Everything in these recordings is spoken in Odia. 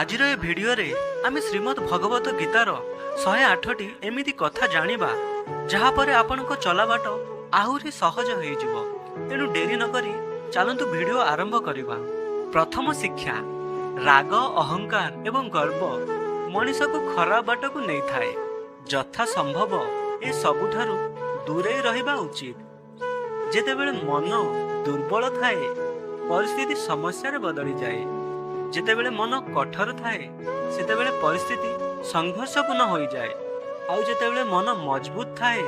ଆଜିର ଏ ଭିଡିଓରେ ଆମେ ଶ୍ରୀମଦ୍ ଭଗବତ ଗୀତାର 108ଟି ଏମିତି କଥା ଜାଣିବା ଯାହାପରେ ଆପଣଙ୍କ ଚଲାବାଟ ଆହୁରି ସହଜ ହୋଇଯିବ। ତେଣୁ ଡେରି ନକରି ଚାଲନ୍ତୁ ଭିଡିଓ ଆରମ୍ଭ କରିବା। ପ୍ରଥମ ଶିକ୍ଷା, ରାଗ, ଅହଙ୍କାର ଏବଂ ଗର୍ବ ମଣିଷକୁ ଖରାପ ବାଟକୁ ନେଇଥାଏ। ଯଥା ସମ୍ଭବ ଏ ସବୁଠାରୁ ଦୂରେଇ ରହିବା ଉଚିତ। ଯେତେବେଳେ ମନ ଦୁର୍ବଳ ଥାଏ, ପରିସ୍ଥିତି ସମସ୍ୟାରେ ବଦଳିଯାଏ। ଯେତେବେଳେ ମନ କଠୋର ଥାଏ, ସେତେବେଳେ ପରିସ୍ଥିତି ସଂଘର୍ଷପୂର୍ଣ୍ଣ ହୋଇଯାଏ। ଆଉ ଯେତେବେଳେ ମନ ମଜବୁତ ଥାଏ,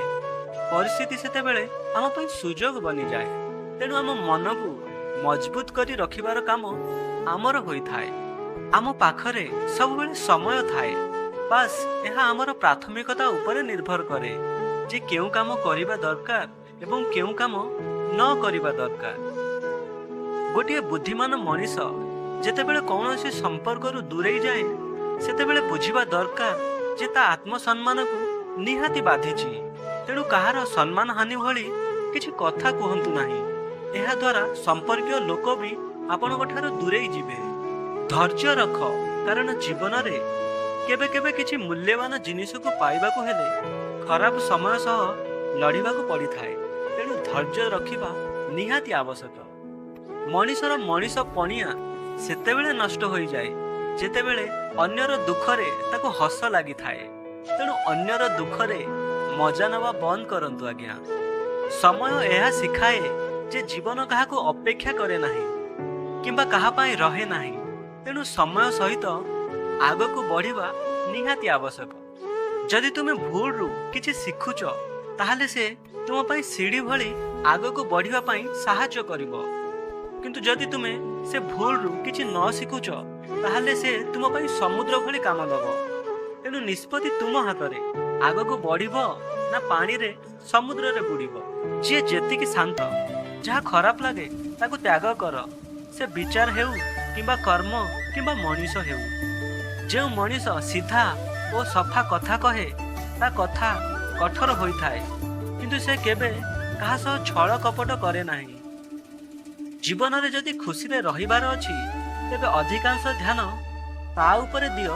ପରିସ୍ଥିତି ସେତେବେଳେ ଆମ ପାଇଁ ସୁଯୋଗ ବନିଯାଏ। ତେଣୁ ଆମ ମନକୁ ମଜବୁତ କରି ରଖିବାର କାମ ଆମର ହୋଇଥାଏ। ଆମ ପାଖରେ ସବୁବେଳେ ସମୟ ଥାଏ। ବାସ୍ ଏହା ଆମର ପ୍ରାଥମିକତା ଉପରେ ନିର୍ଭର କରେ ଯେ କେଉଁ କାମ କରିବା ଦରକାର ଏବଂ କେଉଁ କାମ ନ କରିବା ଦରକାର। ଗୋଟିଏ ବୁଦ୍ଧିମାନ ମଣିଷ ଯେତେବେଳେ କୌଣସି ସମ୍ପର୍କରୁ ଦୂରେଇ ଯାଏ, ସେତେବେଳେ ବୁଝିବା ଦରକାର ଯେ ତା ଆତ୍ମସମ୍ମାନକୁ ନିହାତି ବାଧିଛି। ତେଣୁ କାହାର ସମ୍ମାନ ହାନି ଭଳି କିଛି କଥା କୁହନ୍ତୁ ନାହିଁ। ଏହା ଦ୍ୱାରା ସମ୍ପର୍କୀୟ ଲୋକ ବି ଆପଣଙ୍କ ଠାରୁ ଦୂରେଇ ଯିବେ। ଧୈର୍ଯ୍ୟ ରଖ, କାରଣ ଜୀବନରେ କେବେ କେବେ କିଛି ମୂଲ୍ୟବାନ ଜିନିଷକୁ ପାଇବାକୁ ହେଲେ ଖରାପ ସମୟ ସହ ଲଢ଼ିବାକୁ ପଡ଼ିଥାଏ। ତେଣୁ ଧୈର୍ଯ୍ୟ ରଖିବା ନିହାତି ଆବଶ୍ୟକ। ମଣିଷର ମଣିଷ ପଣିଆ ସେତେବେଳେ ନଷ୍ଟ ହୋଇଯାଏ ଯେତେବେଳେ ଅନ୍ୟର ଦୁଃଖରେ ତାକୁ ହସ ଲାଗିଥାଏ। ତେଣୁ ଅନ୍ୟର ଦୁଃଖରେ ମଜା ନେବା ବନ୍ଦ କରନ୍ତୁ ଆଜ୍ଞା। ସମୟ ଏହା ଶିଖାଏ ଯେ ଜୀବନ କାହାକୁ ଅପେକ୍ଷା କରେ ନାହିଁ କିମ୍ବା କାହା ପାଇଁ ରହେ ନାହିଁ। ତେଣୁ ସମୟ ସହିତ ଆଗକୁ ବଢ଼ିବା ନିହାତି ଆବଶ୍ୟକ। ଯଦି ତୁମେ ଭୁଲରୁ କିଛି ଶିଖୁଛ, ତାହେଲେ ସେ ତୁମ ପାଇଁ ସିଡ଼ି ଭଳି ଆଗକୁ ବଢ଼ିବା ପାଇଁ ସାହାଯ୍ୟ କରିବ। କିନ୍ତୁ ଯଦି ତୁମେ ସେ ଭୁଲରୁ କିଛି ନ ଶିଖୁଛ, ତାହେଲେ ସେ ତୁମ ପାଇଁ ସମୁଦ୍ର ଭଳି କାମ ଦେବ। ତେଣୁ ନିଷ୍ପତ୍ତି ତୁମ ହାତରେ, ଆଗକୁ ବଢ଼ିବ ନା ପାଣିରେ ସମୁଦ୍ରରେ ବୁଡ଼ିବ। ଯିଏ ଯେତିକି ଶାନ୍ତ, ଯାହା ଖରାପ ଲାଗେ ତାକୁ ତ୍ୟାଗ କର। ସେ ବିଚାର ହେଉ କିମ୍ବା କର୍ମ କିମ୍ବା ମଣିଷ ହେଉ। ଯେଉଁ ମଣିଷ ସିଧା ଓ ସଫା କଥା କହେ, ତା କଥା କଠୋର ହୋଇଥାଏ, କିନ୍ତୁ ସେ କେବେ କାହା ସହ ଛଳ କପଟ କରେ ନାହିଁ। ଜୀବନରେ ଯଦି ଖୁସିରେ ରହିବାର ଅଛି, ତେବେ ଅଧିକାଂଶ ଧ୍ୟାନ ତା ଉପରେ ଦିଅ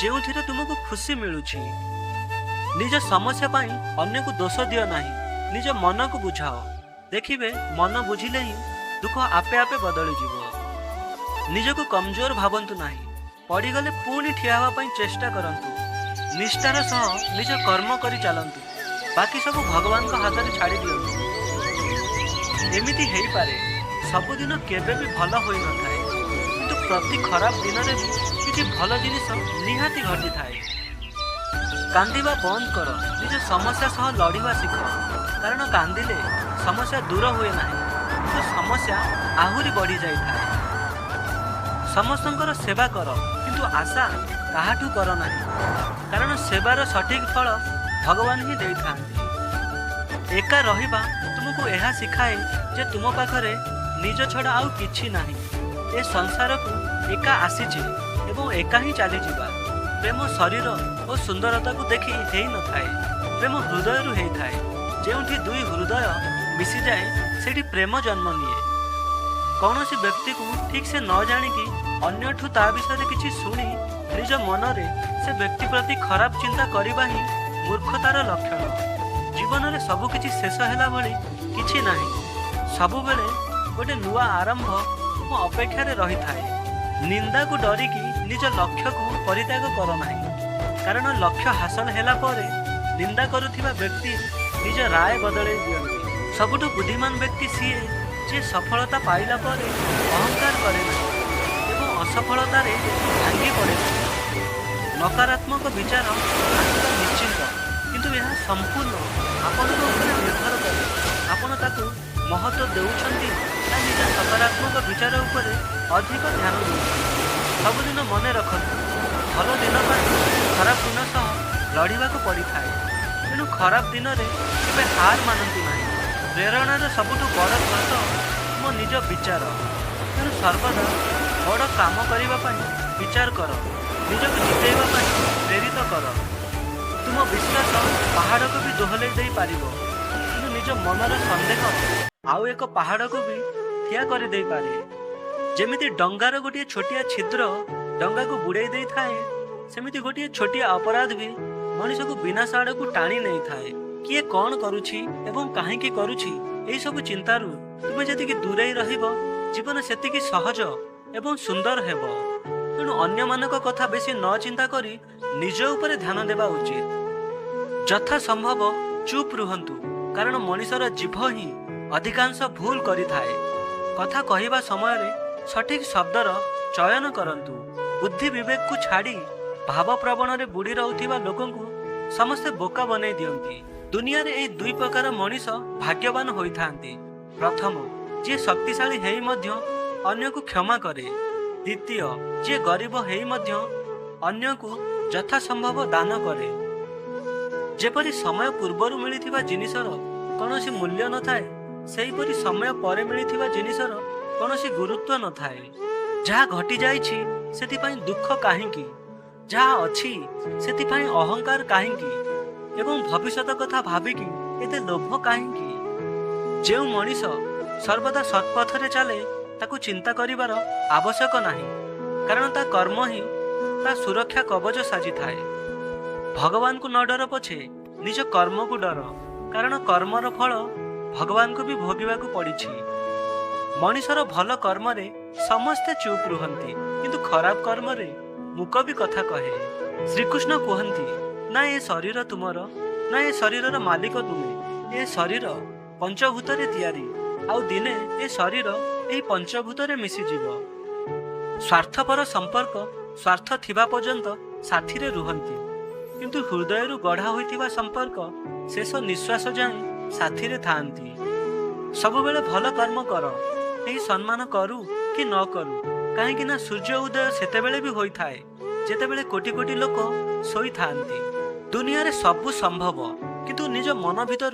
ଯେଉଁଥିରେ ତୁମକୁ ଖୁସି ମିଳୁଛି। ନିଜ ସମସ୍ୟା ପାଇଁ ଅନ୍ୟକୁ ଦୋଷ ଦିଅ ନାହିଁ, ନିଜ ମନକୁ ବୁଝାଅ। ଦେଖିବେ, ମନ ବୁଝିଲେ ହିଁ ଦୁଃଖ ଆପେ ଆପେ ବଦଳିଯିବ। ନିଜକୁ କମଜୋର ଭାବନ୍ତୁ ନାହିଁ। ପଡ଼ିଗଲେ ପୁଣି ଠିଆ ହେବା ପାଇଁ ଚେଷ୍ଟା କରନ୍ତୁ। ନିଷ୍ଠାର ସହ ନିଜ କର୍ମ କରି ଚାଲନ୍ତୁ। ବାକି ସବୁ ଭଗବାନଙ୍କ ହାତରେ ଛାଡ଼ି ଦିଅନ୍ତୁ। ଏମିତି ହେଇପାରେ ସବୁଦିନ କେବେ ବି ଭଲ ହୋଇନଥାଏ, କିନ୍ତୁ ପ୍ରତି ଖରାପ ଦିନରେ ବି କିଛି ଭଲ ଜିନିଷ ନିହାତି ଘଟିଥାଏ। କାନ୍ଦିବା ବନ୍ଦ କର, ନିଜ ସମସ୍ୟା ସହ ଲଢ଼ିବା ଶିଖ। କାରଣ କାନ୍ଦିଲେ ସମସ୍ୟା ଦୂର ହୁଏ ନାହିଁ, କିନ୍ତୁ ସମସ୍ୟା ଆହୁରି ବଢ଼ିଯାଇଥାଏ। ସମସ୍ତଙ୍କର ସେବା କର, କିନ୍ତୁ ଆଶା କାହାଠୁ କର ନାହିଁ, କାରଣ ସେବାର ସଠିକ ଫଳ ଭଗବାନ ହିଁ ଦେଇଥାନ୍ତି। ଏକା ରହିବା ତୁମକୁ ଏହା ଶିଖାଏ ଯେ ତୁମ ପାଖରେ ନିଜ ଛଡ଼ା ଆଉ କିଛି ନାହିଁ। ଏ ସଂସାରକୁ ଏକା ଆସିଛେ ଏବଂ ଏକା ହିଁ ଚାଲିଯିବା। ପ୍ରେମ ଶରୀର ଓ ସୁନ୍ଦରତାକୁ ଦେଖି ହେଇନଥାଏ, ପ୍ରେମ ହୃଦୟରୁ ହେଇଥାଏ। ଯେଉଁଠି ଦୁଇ ହୃଦୟ ମିଶିଯାଏ, ସେଠି ପ୍ରେମ ଜନ୍ମ ନିଏ। କୌଣସି ବ୍ୟକ୍ତିକୁ ଠିକ୍ ସେ ନ ଜାଣିକି ଅନ୍ୟଠୁ ତା ବିଷୟରେ କିଛି ଶୁଣି ନିଜ ମନରେ ସେ ବ୍ୟକ୍ତି ପ୍ରତି ଖରାପ ଚିନ୍ତା କରିବା ହିଁ ମୂର୍ଖତାର ଲକ୍ଷଣ। ଜୀବନରେ ସବୁ କିଛି ଶେଷ ହେଲା ଭଳି କିଛି ନାହିଁ। ସବୁବେଳେ ଗୋଟେ ନୂଆ ଆରମ୍ଭ ମୋ ଅପେକ୍ଷାରେ ରହିଥାଏ। ନିନ୍ଦାକୁ ଡରିକି ନିଜ ଲକ୍ଷ୍ୟକୁ ପରିତ୍ୟାଗ କର ନାହିଁ, କାରଣ ଲକ୍ଷ୍ୟ ହାସଲ ହେଲା ପରେ ନିନ୍ଦା କରୁଥିବା ବ୍ୟକ୍ତି ନିଜ ରାୟ ବଦଳାଇ ଦିଅନ୍ତି। ସବୁଠୁ ବୁଦ୍ଧିମାନ ବ୍ୟକ୍ତି ସିଏ ଯେ ସଫଳତା ପାଇଲା ପରେ ଅହଙ୍କାର କରେ ନାହିଁ ଏବଂ ଅସଫଳତାରେ ଭାଙ୍ଗି ପଡ଼େ ନାହିଁ। ନକାରାତ୍ମକ ବିଚାର ଆସିବା ନିଶ୍ଚିନ୍ତ, କିନ୍ତୁ ଏହା ସମ୍ପୂର୍ଣ୍ଣ ଆପଣଙ୍କ ଉପରେ ନିର୍ଭର କରେ। ଆପଣ ତାକୁ ମହତ୍ତ୍ୱ ଦେଉଛନ୍ତି ନା ନିଜ ସକାରାତ୍ମକ ବିଚାର ଉପରେ ଅଧିକ ଧ୍ୟାନ ଦେଉଛନ୍ତି। ସବୁଦିନ ମନେ ରଖନ୍ତୁ, ଭଲ ଦିନ ପାଇଁ ଖରାପ ଦିନ ସହ ଲଢ଼ିବାକୁ ପଡ଼ିଥାଏ। ତେଣୁ ଖରାପ ଦିନରେ କେବେ ହାର ମାନନ୍ତୁ ନାହିଁ। ପ୍ରେରଣାର ସବୁଠୁ ବଡ଼ ସ୍ରୋତ ମୋ ନିଜ ବିଚାର। ତେଣୁ ସର୍ବଦା ବଡ଼ କାମ କରିବା ପାଇଁ ବିଚାର କର, ନିଜକୁ ଜିତେଇବା ପାଇଁ ପ୍ରେରିତ କର। ତୁମ ବିଶ୍ୱାସ ପାହାଡ଼କୁ ବି ଦୋହଲେଇ ଦେଇପାରିବ, କିନ୍ତୁ ନିଜ ମନର ସନ୍ଦେହ ଆଉ ଏକ ପାହାଡ଼କୁ ବି ଠିଆ କରିଦେଇପାରେ। ଯେମିତି ଡଙ୍ଗାର ଗୋଟିଏ ଛୋଟିଆ ଛିଦ୍ର ଡଙ୍ଗାକୁ ବୁଡେଇ ଦେଇଥାଏ, ସେମିତି ଗୋଟିଏ ଛୋଟିଆ ଅପରାଧ ବି ମଣିଷକୁ ବିନାଶ ଆଡକୁ ଟାଣି ନେଇଥାଏ। କିଏ କଣ କରୁଛି ଏବଂ କାହିଁକି କରୁଛି, ଏଇ ସବୁ ଚିନ୍ତାରୁ ତୁମେ ଯେତିକି ଦୂରେଇ ରହିବ, ଜୀବନ ସେତିକି ସହଜ ଏବଂ ସୁନ୍ଦର ହେବ। ତେଣୁ ଅନ୍ୟମାନଙ୍କ କଥା ବେଶୀ ନ ଚିନ୍ତା କରି ନିଜ ଉପରେ ଧ୍ୟାନ ଦେବା ଉଚିତ। ଯଥା ସମ୍ଭବ ଚୁପ୍ ରୁହନ୍ତୁ, କାରଣ ମଣିଷର ଜିଭ ହିଁ ଅଧିକାଂଶ ଭୁଲ କରିଥାଏ। କଥା କହିବା ସମୟରେ ସଠିକ ଶବ୍ଦର ଚୟନ କରନ୍ତୁ। ବୁଦ୍ଧି ବିବେକକୁ ଛାଡ଼ି ଭାବପ୍ରବଣରେ ବୁଡ଼ି ରହୁଥିବା ଲୋକଙ୍କୁ ସମସ୍ତେ ବୋକା ବନେଇ ଦିଅନ୍ତି। ଦୁନିଆରେ ଏହି ଦୁଇ ପ୍ରକାର ମଣିଷ ଭାଗ୍ୟବାନ ହୋଇଥାନ୍ତି। ପ୍ରଥମ, ଯିଏ ଶକ୍ତିଶାଳୀ ହେଇ ମଧ୍ୟ ଅନ୍ୟକୁ କ୍ଷମା କରେ। ଦ୍ୱିତୀୟ, ଯିଏ ଗରିବ ହେଇ ମଧ୍ୟ ଅନ୍ୟକୁ ଯଥାସମ୍ଭବ ଦାନ କରେ। ଯେପରି ସମୟ ପୂର୍ବରୁ ମିଳିଥିବା ଜିନିଷର କୌଣସି ମୂଲ୍ୟ ନଥାଏ, ସେହିପରି ସମୟ ପରେ ମିଳିଥିବା ଜିନିଷର କୌଣସି ଗୁରୁତ୍ୱ ନଥାଏ। ଯାହା ଘଟି ଯାଇଛି ସେଥିପାଇଁ ଦୁଃଖ କାହିଁକି, ଯାହା ଅଛି ସେଥିପାଇଁ ଅହଙ୍କାର କାହିଁକି ଏବଂ ଭବିଷ୍ୟତ କଥା ଭାବିକି ଏତେ ଲୋଭ କାହିଁକି? ଯେଉଁ ମଣିଷ ସର୍ବଦା ସତ୍ପଥରେ ଚାଲେ, ତାକୁ ଚିନ୍ତା କରିବାର ଆବଶ୍ୟକ ନାହିଁ, କାରଣ ତା କର୍ମ ହିଁ ତା ସୁରକ୍ଷା କବଚ ସାଜିଥାଏ। ଭଗବାନଙ୍କୁ ନ ଡର ପଛେ ନିଜ କର୍ମକୁ ଡର, କାରଣ କର୍ମର ଫଳ ଭଗବାନଙ୍କୁ ବି ଭୋଗିବାକୁ ପଡ଼ିଛି। ମଣିଷର ଭଲ କର୍ମରେ ସମସ୍ତେ ଚୁପ୍ ରୁହନ୍ତି, କିନ୍ତୁ ଖରାପ କର୍ମରେ ମୁକ ବି କଥା କହେ। ଶ୍ରୀକୃଷ୍ଣ କୁହନ୍ତି, ନା ଏ ଶରୀର ତୁମର, ନା ଏ ଶରୀରର ମାଲିକ ତୁମେ। ଏ ଶରୀର ପଞ୍ଚଭୂତରେ ତିଆରି, ଆଉ ଦିନେ ଏ ଶରୀର ଏହି ପଞ୍ଚଭୂତରେ ମିଶିଯିବ। ସ୍ୱାର୍ଥପର ସମ୍ପର୍କ ସ୍ୱାର୍ଥ ଥିବା ପର୍ଯ୍ୟନ୍ତ ସାଥିରେ ରୁହନ୍ତି, କିନ୍ତୁ ହୃଦୟରୁ ଗଢ଼ା ହୋଇଥିବା ସମ୍ପର୍କ ଶେଷ ନିଶ୍ୱାସ ଯାଏଁ ସାଥିରେ ଥାଆନ୍ତି। ସବୁବେଳେ ଭଲ କର୍ମ କର, ଏହି ସମ୍ମାନ କରୁ କି ନ କରୁ, କାହିଁକି ନା ସୂର୍ଯ୍ୟ ଉଦୟ ସେତେବେଳେ ବି ହୋଇଥାଏ ଯେତେବେଳେ କୋଟି କୋଟି ଲୋକ ଶୋଇଥାନ୍ତି। ଦୁନିଆରେ ସବୁ ସମ୍ଭବ, କିନ୍ତୁ ନିଜ ମନ ଭିତରୁ